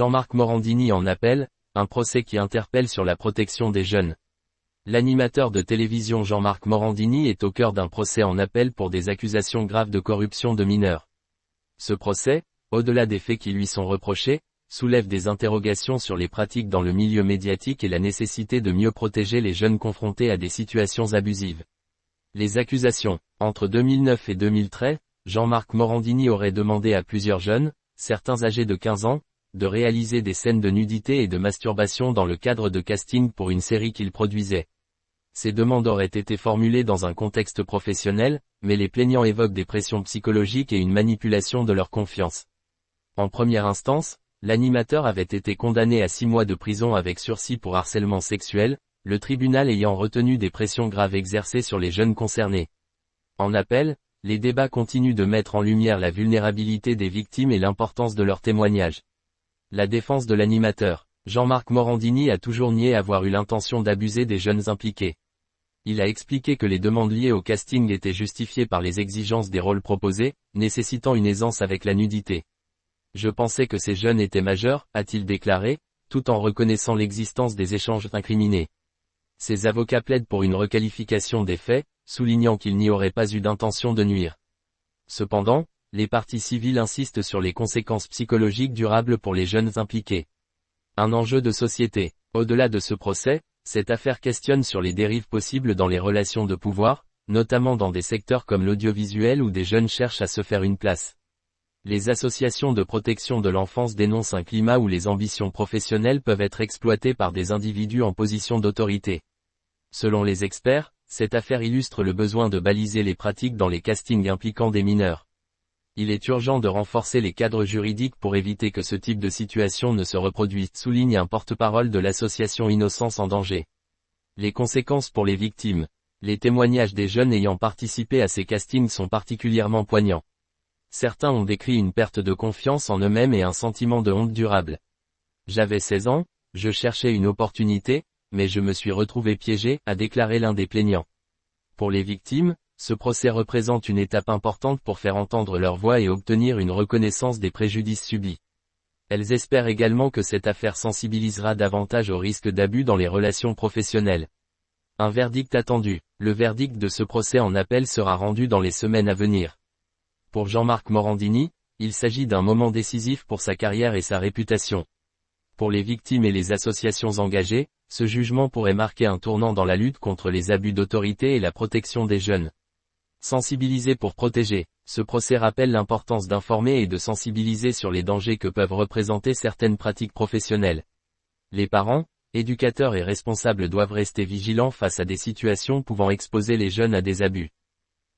Jean-Marc Morandini en appel, un procès qui interpelle sur la protection des jeunes. L'animateur de télévision Jean-Marc Morandini est au cœur d'un procès en appel pour des accusations graves de corruption de mineurs. Ce procès, au-delà des faits qui lui sont reprochés, soulève des interrogations sur les pratiques dans le milieu médiatique et la nécessité de mieux protéger les jeunes confrontés à des situations abusives. Les accusations. Entre 2009 et 2013, Jean-Marc Morandini aurait demandé à plusieurs jeunes, certains âgés de 15 ans, de réaliser des scènes de nudité et de masturbation dans le cadre de casting pour une série qu'il produisait. Ces demandes auraient été formulées dans un contexte professionnel, mais les plaignants évoquent des pressions psychologiques et une manipulation de leur confiance. En première instance, l'animateur avait été condamné à 6 mois de prison avec sursis pour harcèlement sexuel, le tribunal ayant retenu des pressions graves exercées sur les jeunes concernés. En appel, les débats continuent de mettre en lumière la vulnérabilité des victimes et l'importance de leurs témoignages. La défense de l'animateur. Jean-Marc Morandini a toujours nié avoir eu l'intention d'abuser des jeunes impliqués. Il a expliqué que les demandes liées au casting étaient justifiées par les exigences des rôles proposés, nécessitant une aisance avec la nudité. Je pensais que ces jeunes étaient majeurs, a-t-il déclaré, tout en reconnaissant l'existence des échanges incriminés. Ses avocats plaident pour une requalification des faits, soulignant qu'il n'y aurait pas eu d'intention de nuire. Cependant, les parties civiles insistent sur les conséquences psychologiques durables pour les jeunes impliqués. Un enjeu de société. Au-delà de ce procès, cette affaire questionne sur les dérives possibles dans les relations de pouvoir, notamment dans des secteurs comme l'audiovisuel où des jeunes cherchent à se faire une place. Les associations de protection de l'enfance dénoncent un climat où les ambitions professionnelles peuvent être exploitées par des individus en position d'autorité. Selon les experts, cette affaire illustre le besoin de baliser les pratiques dans les castings impliquant des mineurs. Il est urgent de renforcer les cadres juridiques pour éviter que ce type de situation ne se reproduise, souligne un porte-parole de l'association Innocence en danger. Les conséquences pour les victimes. Les témoignages des jeunes ayant participé à ces castings sont particulièrement poignants. Certains ont décrit une perte de confiance en eux-mêmes et un sentiment de honte durable. J'avais 16 ans, je cherchais une opportunité, mais je me suis retrouvé piégé, a déclaré l'un des plaignants. Pour les victimes, ce procès représente une étape importante pour faire entendre leur voix et obtenir une reconnaissance des préjudices subis. Elles espèrent également que cette affaire sensibilisera davantage au risque d'abus dans les relations professionnelles. Un verdict attendu. Le verdict de ce procès en appel sera rendu dans les semaines à venir. Pour Jean-Marc Morandini, il s'agit d'un moment décisif pour sa carrière et sa réputation. Pour les victimes et les associations engagées, ce jugement pourrait marquer un tournant dans la lutte contre les abus d'autorité et la protection des jeunes. Sensibiliser pour protéger. Ce procès rappelle l'importance d'informer et de sensibiliser sur les dangers que peuvent représenter certaines pratiques professionnelles. Les parents, éducateurs et responsables doivent rester vigilants face à des situations pouvant exposer les jeunes à des abus.